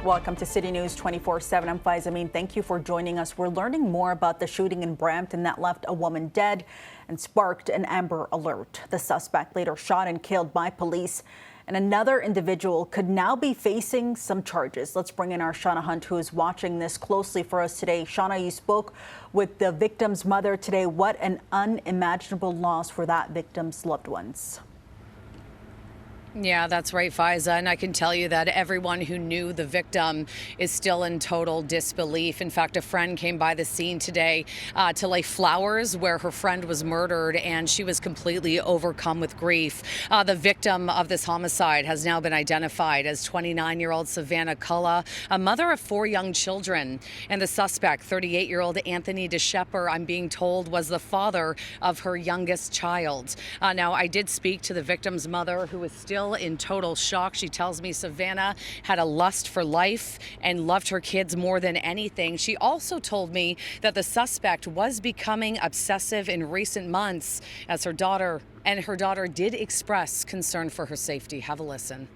Welcome to City News 24/7. I'm Faiza Amin. Thank you for joining us. We're learning more about the shooting in Brampton that left a woman dead and sparked an Amber Alert. The suspect later shot and killed by police, and another individual could now be facing some charges. Let's bring in our Shauna Hunt, who is watching this closely for us today. Shauna, you spoke with the victim's mother today. What an unimaginable loss for that victim's loved ones. Yeah, that's right, Faiza. And I can tell you that everyone who knew the victim is still in total disbelief. In fact, a friend came by the scene today to lay flowers where her friend was murdered, and she was completely overcome with grief. The victim of this homicide has now been identified as 29-year-old Savannah Culla, a mother of 4 young children. And the suspect, 38-year-old Anthony DeShepper, I'm being told, was the father of her youngest child. Now, I did speak to the victim's mother, who is still in total shock. She tells me Savannah had a lust for life and loved her kids more than anything. She also told me that the suspect was becoming obsessive in recent months as her daughter did express concern for her safety. Have a listen.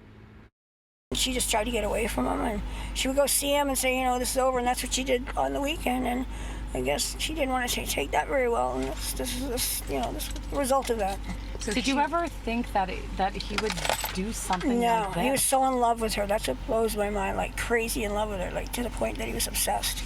She just tried to get away from him, and she would go see him and say, this is over, and that's what she did on the weekend. And I guess she didn't want to take that very well, and this is the result of that. So did you ever think that he would do something like that? No, he was so in love with her. That's what blows my mind, like crazy in love with her, like to the point that he was obsessed.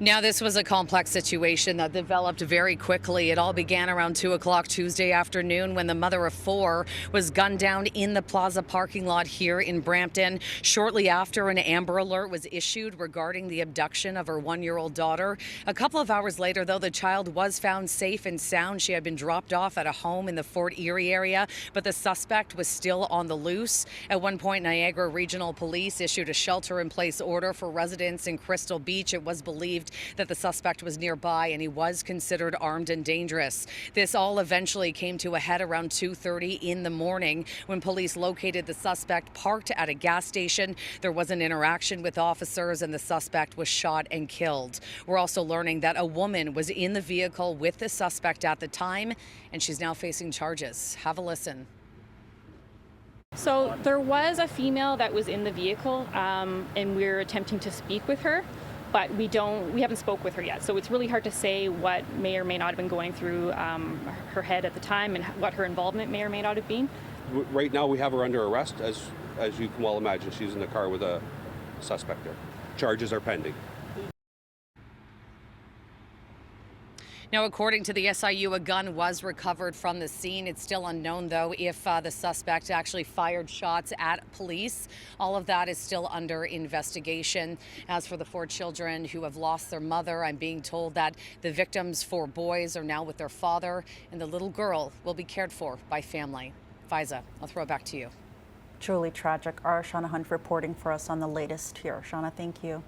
Now, this was a complex situation that developed very quickly. It all began around 2 o'clock Tuesday afternoon when the mother of 4 was gunned down in the plaza parking lot here in Brampton. Shortly after, an Amber Alert was issued regarding the abduction of her 1-year-old daughter. A couple of hours later, though, the child was found safe and sound. She had been dropped off at a home in the Fort Erie area, but the suspect was still on the loose. At one point, Niagara Regional Police issued a shelter-in-place order for residents in Crystal Beach. It was believed that the suspect was nearby and he was considered armed and dangerous. This all eventually came to a head around 2:30 in the morning when police located the suspect parked at a gas station. There was an interaction with officers and the suspect was shot and killed. We're also learning that a woman was in the vehicle with the suspect at the time, and she's now facing charges. Have a listen. So there was a female that was in the vehicle, and we're attempting to speak with her. But we haven't spoke with her yet. So it's really hard to say what may or may not have been going through her head at the time and what her involvement may or may not have been. Right now we have her under arrest. As you can well imagine, she's in the car with a suspect there. Charges are pending. Now, according to the SIU, a gun was recovered from the scene. It's still unknown, though, if the suspect actually fired shots at police. All of that is still under investigation. As for the 4 children who have lost their mother, I'm being told that the victims' 4 boys are now with their father, and the little girl will be cared for by family. Faiza, I'll throw it back to you. Truly tragic. Our Shauna Hunt reporting for us on the latest here. Shauna, thank you.